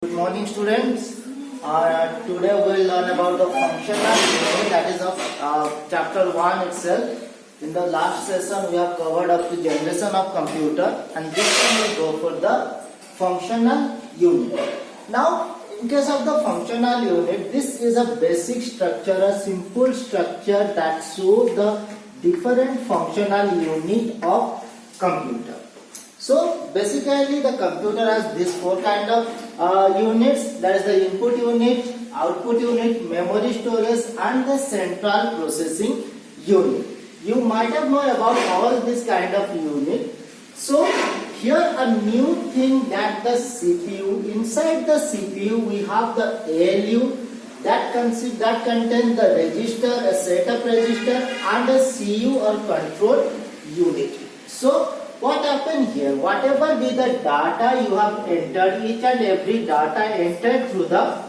Good morning, students. Today we will learn about the functional unit, that is of chapter 1 itself. In the last session we have covered up to generation of computer, and this time we will go for the functional unit. Now in case of the functional unit, this is a basic structure, a simple structure that shows the different functional unit of computer. So basically the computer has these four kind of units, that is the input unit, output unit, memory storage and the central processing unit. You might have known about all this kind of unit. So here a new thing, that the CPU, inside the CPU we have the ALU that contains the register, a setup register and a CU or control unit. So what happened here? Whatever be the data you have entered, each and every data entered through the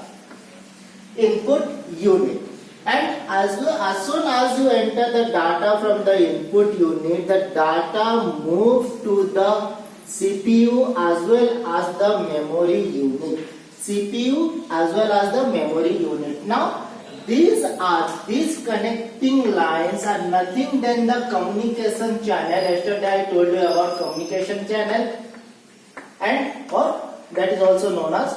input unit, and as soon as you enter the data from the input unit, the data moves to the CPU as well as the memory unit. CPU as well as the memory unit. Now these connecting lines are nothing than the communication channel. Yesterday I told you about communication channel, and or that is also known as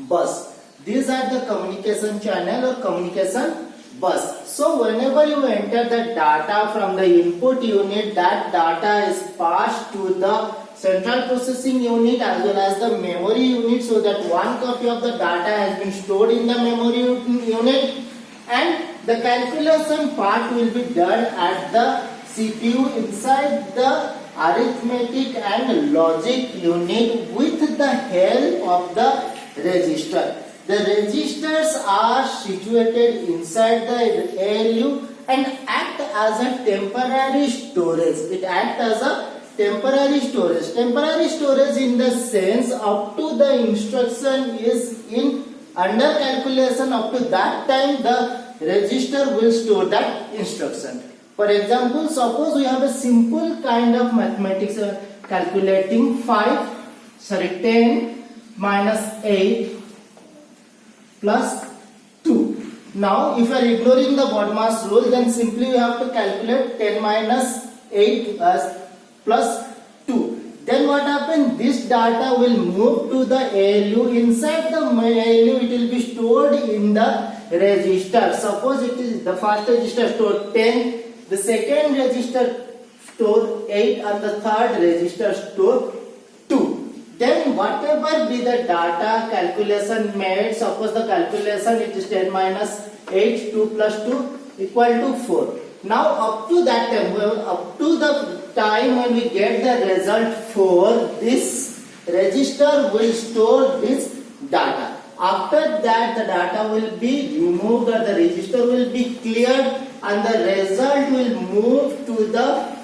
bus. These are the communication channel or communication bus. So whenever you enter the data from the input unit, that data is passed to the central processing unit as well as the memory unit, so that one copy of the data has been stored in the memory unit, and the calculation part will be done at the CPU inside the arithmetic and logic unit with the help of the register. The registers are situated inside the ALU and act as a temporary storage. It acts as a temporary storage. Temporary storage in the sense up to the instruction is in under calculation, up to that time the register will store that instruction. For example, suppose we have a simple kind of mathematics calculating 10 minus 8 plus 2. Now if you are ignoring the BODMAS rule, then simply you have to calculate 10 minus 8 plus 2. Then what happens? This data will move to the ALU. Inside the ALU it will be stored in the register. Suppose it is the first register stored 10, the second register stored 8 and the third register stored 2. Then whatever be the data calculation made, suppose the calculation it is 10 minus 8, 2 plus 2 equal to 4. Now up to that time, up to the time when we get the result 4, this register will store this data. After that the data will be removed or the register will be cleared and the result will move to the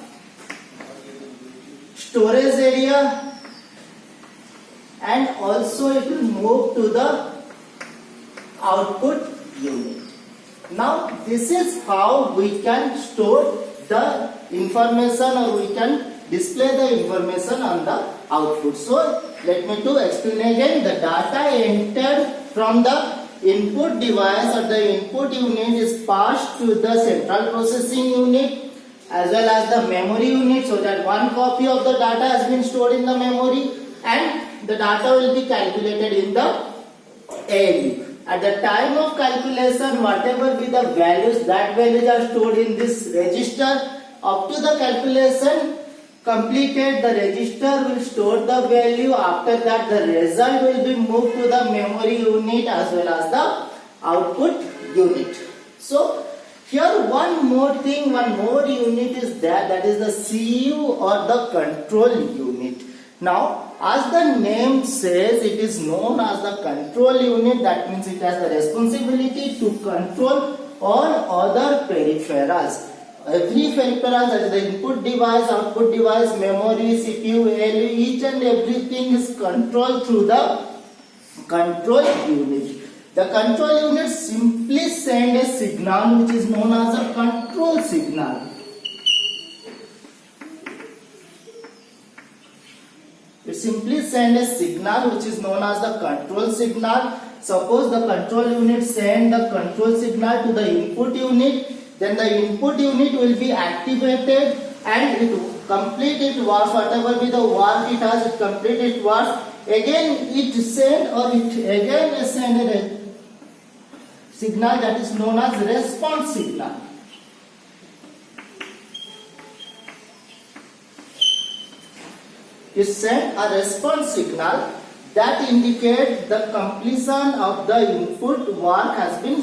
storage area, and also it will move to the output unit. Now this is how we can store the information, or we can display the information on the output. So let me to explain again. The data entered from the input device or the input unit is passed to the central processing unit as well as the memory unit, so that one copy of the data has been stored in the memory and the data will be calculated in the ALU. At the time of calculation, whatever be the values, that values are stored in this register. Up to the calculation completed, the register will store the value. After that the result will be moved to the memory unit as well as the output unit. So here one more thing, one more unit is there, that is the CU or the control unit. Now as the name says, it is known as the control unit. That means it has the responsibility to control all other peripherals. Every peripheral, that is the input device, output device, memory, CPU, ALU, each and everything is controlled through the control unit. The control unit simply sends a signal which is known as a control signal. It simply send a signal which is known as the control signal. Suppose the control unit send the control signal to the input unit, then the input unit will be activated and it complete its work, whatever be the work it has, it complete its work. Again it send or it again send a signal that is known as response signal. It send a response signal that indicates the completion of the input work has been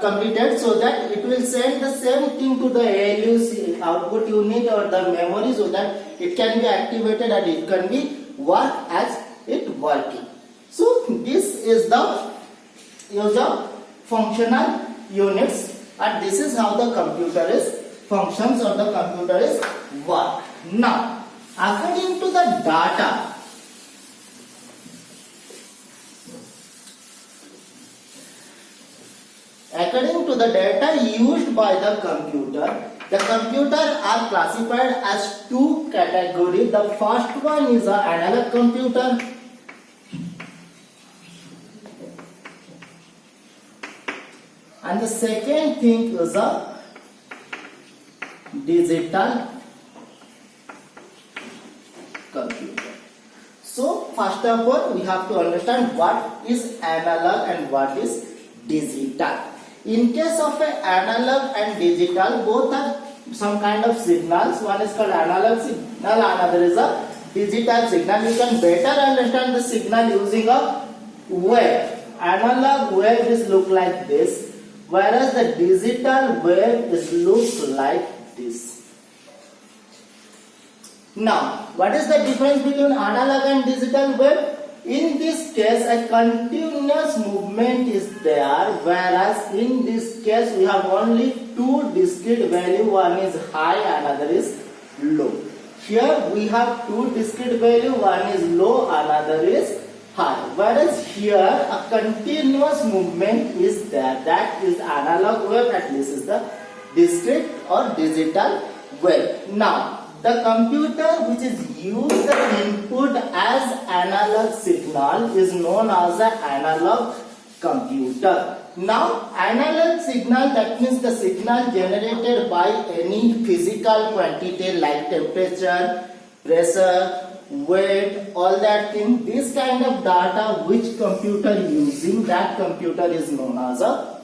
completed, so that it will send the same thing to the ALU output unit or the memory, so that it can be activated and it can be work as it working. So this is the use of functional units, and this is how the computer is functions or the computer is work. Now, according to the data, according to the data used by the computer are classified as two categories. The first one is an analog computer, and the second thing is a digital computer. So first of all, we have to understand what is analog and what is digital. In case of an analog and digital, both are some kind of signals. One is called analog signal, another is a digital signal. You can better understand the signal using a wave. Analog wave is look like this, whereas the digital wave is look like this. Now, what is the difference between analog and digital wave? In this case, a continuous movement is there, whereas in this case we have only two discrete values. One is high, another is low. Here we have two discrete values. One is low, another is high. Whereas here a continuous movement is there. That is analog wave, and this is the discrete or digital wave. Now, the computer which is used the input as analog signal is known as an analog computer. Now, analog signal, that means the signal generated by any physical quantity like temperature, pressure, weight, all that thing. This kind of data which computer using, that computer is known as a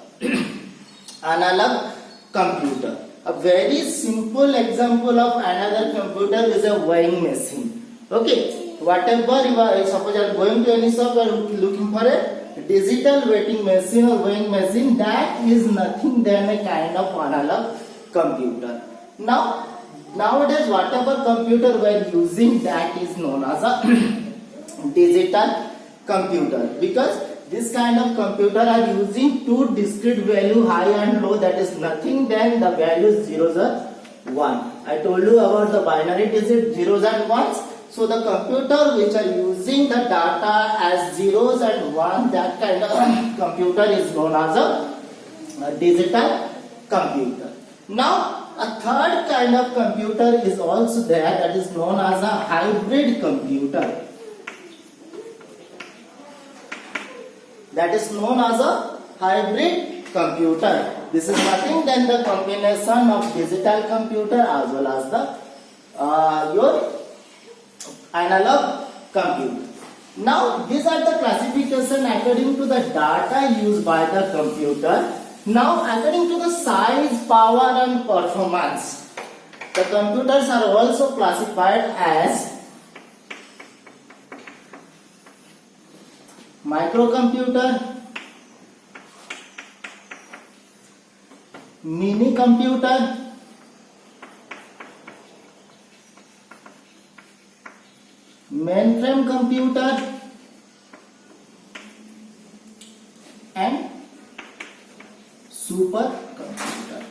analog computer. A very simple example of another computer is a weighing machine. Okay, whatever you are, suppose you are going to any shop and looking for a digital weighing machine or weighing machine, that is nothing than a kind of analog computer. Now, nowadays whatever computer we are using, that is known as a digital computer, because this kind of computer are using two discrete value, high and low, that is nothing than the values zeros or 1. I told you about the binary digit zeros and ones. So the computer which are using the data as zeros and 1, that kind of computer is known as a digital computer. Now, a third kind of computer is also there, that is known as a hybrid computer. That is known as a hybrid computer. This is nothing than the combination of digital computer as well as the your analog computer. Now, these are the classification according to the data used by the computer. Now, according to the size, power and performance, the computers are also classified as microcomputer, mini computer, mainframe computer, and supercomputer.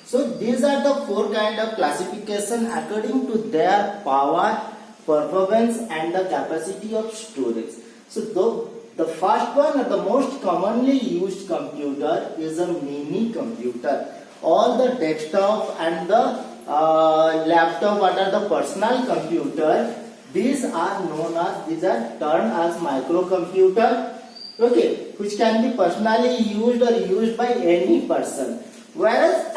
So these are the four kind of classification according to their power, performance and the capacity of storage. So the first one or the most commonly used computer is a mini computer. All the desktop and the laptop, what are the personal computer, these are termed as microcomputer, okay, which can be personally used or used by any person. Whereas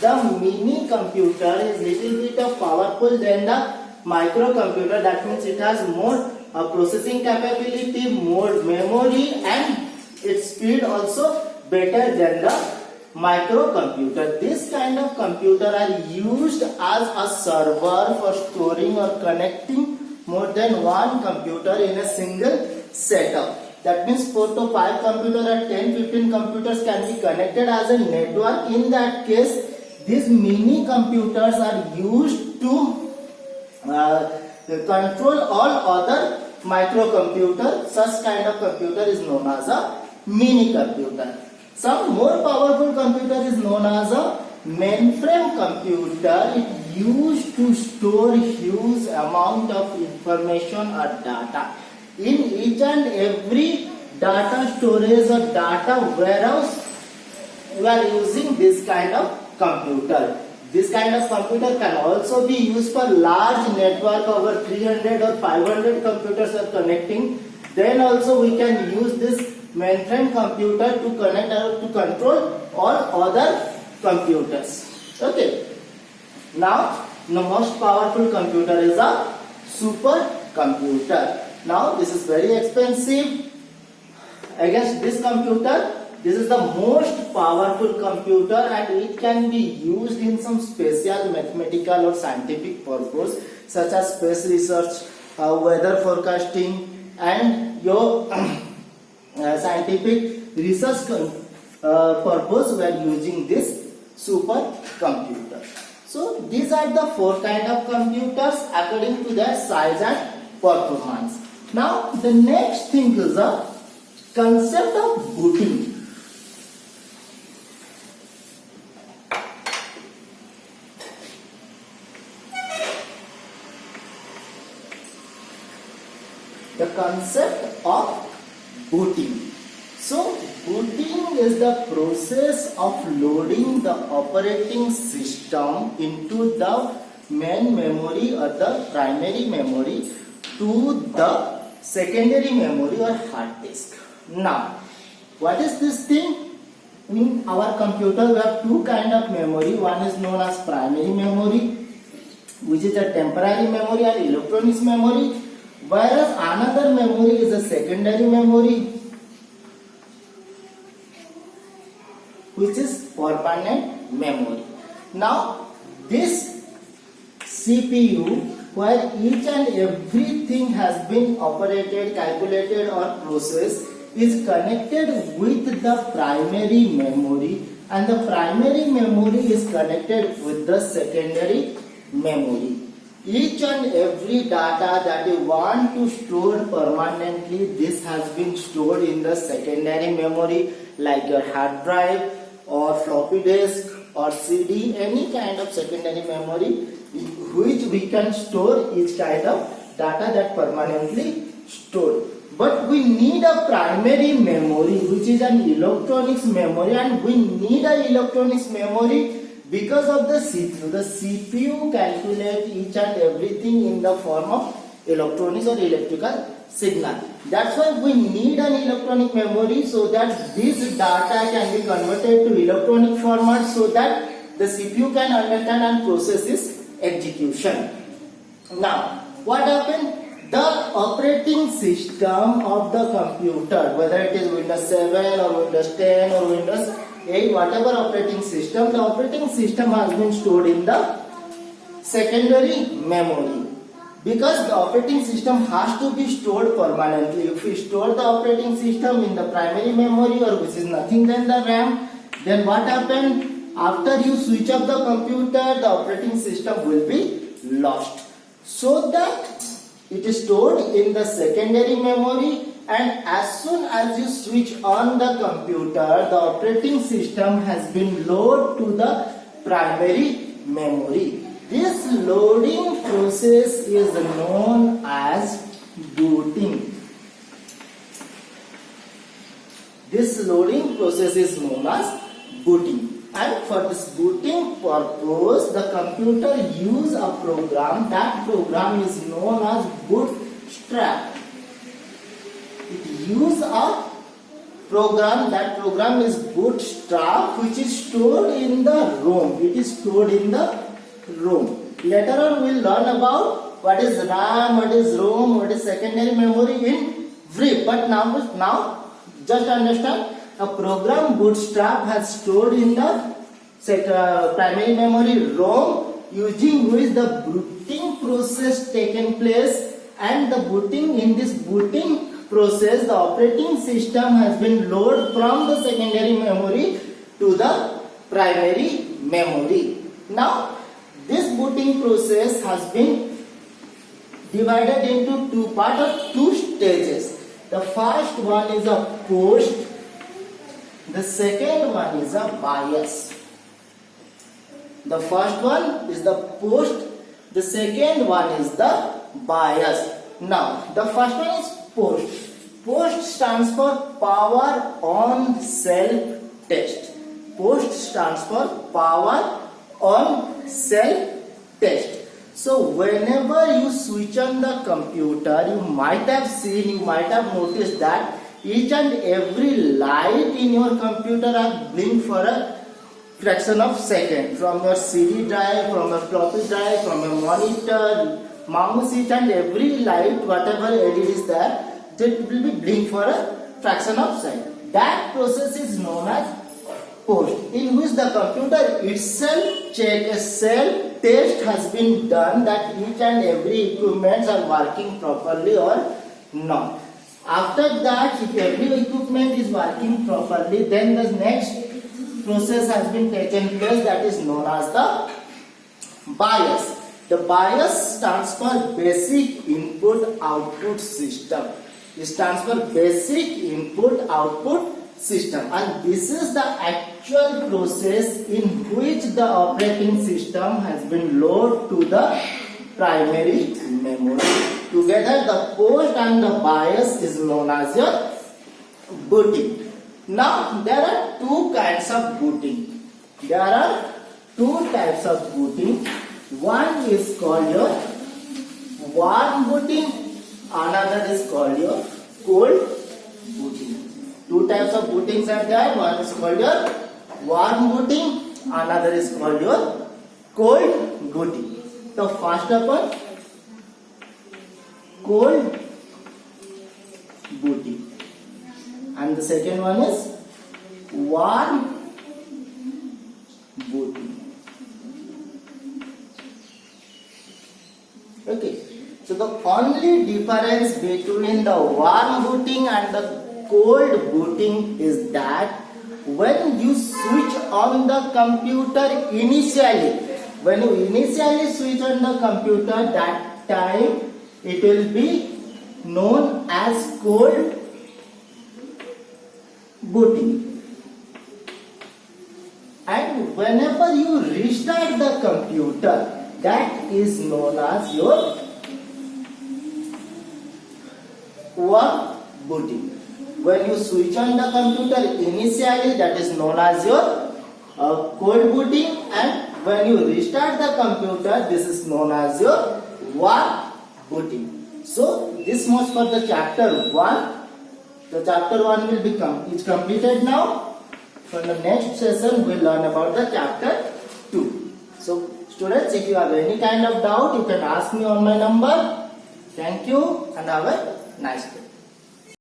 the mini computer is little bit of powerful than the microcomputer. That means it has more processing capability, more memory, and its speed also better than the microcomputer. This kind of computer are used as a server for storing or connecting more than one computer in a single setup. That means 4 to 5 computers or 10-15 computers can be connected as a network. In that case, these mini computers are used to control all other microcomputer. Such kind of computer is known as a mini computer. Some more powerful computer is known as a mainframe computer. It used to store huge amount of information or data. In each and every data storage or data warehouse, we are using this kind of computer. This kind of computer can also be used for large network over 300 or 500 computers are connecting. Then also we can use this mainframe computer to connect or to control all other computers. Okay. Now, the most powerful computer is a supercomputer. Now, this is very expensive. Against this computer, this is the most powerful computer, and it can be used in some special mathematical or scientific purpose, such as space research, weather forecasting, and your scientific research purpose. We are using this supercomputer. So these are the 4 kind of computers according to their size and performance. Now the next thing is a concept of booting. The concept of booting. So booting is the process of loading the operating system into the main memory or the primary memory to the secondary memory or hard disk. Now, what is this thing? In our computer, we have 2 kind of memory. One is known as primary memory, which is a temporary memory and electronics memory, whereas another memory is a secondary memory, which is permanent memory. Now, this CPU, where each and everything has been operated, calculated or processed, is connected with the primary memory, and the primary memory is connected with the secondary memory. Each and every data that you want to store permanently, this has been stored in the secondary memory, like your hard drive or floppy disk or CD, any kind of secondary memory which we can store each kind of data that permanently stored. But we need a primary memory, which is an electronics memory, and we need an electronics memory because of the CPU. The CPU calculates each and everything in the form of electronics or electrical signal. That's why we need an electronic memory, so that this data can be converted to electronic format, so that the CPU can understand and process its execution. Now, what happened? The operating system of the computer, whether it is Windows 7 or Windows 10 or Windows 8, whatever operating system, the operating system has been stored in the secondary memory. Because the operating system has to be stored permanently. If we store the operating system in the primary memory, or which is nothing than the RAM, then what happened? After you switch off the computer, the operating system will be lost. So that it is stored in the secondary memory, and as soon as you switch on the computer, the operating system has been loaded to the primary memory. This loading process is known as booting. This loading process is known as booting. And for this booting purpose, the computer use a program. That program is known as Bootstrap. It use a program. That program is Bootstrap, which is stored in the ROM. It is stored in the ROM. Later on, we'll learn about what is RAM, what is ROM, what is secondary memory in brief. But now just understand. A program Bootstrap has stored in the primary memory ROM, using which the booting process taken place, and the booting in this booting process the operating system has been loaded from the secondary memory to the primary memory. Now this booting process has been divided into two parts or two stages. The first one is a post. The second one is a BIOS. The first one is the post. The second one is the BIOS. Now, the first one is post. Post stands for Power On Self Test. Post stands for Power On Self Test. So, whenever you switch on the computer, you might have seen, you might have noticed that each and every light in your computer are blink for a fraction of second. From your CD drive, from your floppy drive, from your monitor, mouse, each and every light, whatever LED is there, it will be blink for a fraction of second. That process is known as post, in which the computer itself check a self test has been done that each and every equipment are working properly or not. After that, if every equipment is working properly, then the next process has been taken place, that is known as the BIOS. The BIOS stands for Basic Input Output System. It stands for Basic Input Output System, and this is the actual process in which the operating system has been loaded to the primary memory. Together, the post and the BIOS is known as your booting. Now, there are two kinds of booting. There are two types of booting. One is called your warm booting, another is called your cold booting. Two types of bootings are there. One is called your warm booting, another is called your cold booting. So, first of all, cold booting, and the second one is warm booting. Okay, so the only difference between the warm booting and the cold booting is that when you switch on the computer initially, when you initially switch on the computer, that time it will be known as cold booting. And whenever you restart the computer, that is known as your warm booting. When you switch on the computer initially, that is known as your cold booting, and when you restart the computer, this is known as your warm booting. So this much for the chapter 1. The chapter 1 will be completed now. For the next session, we will learn about the chapter 2. So students, if you have any kind of doubt, you can ask me on my number. Thank you and have a nice day.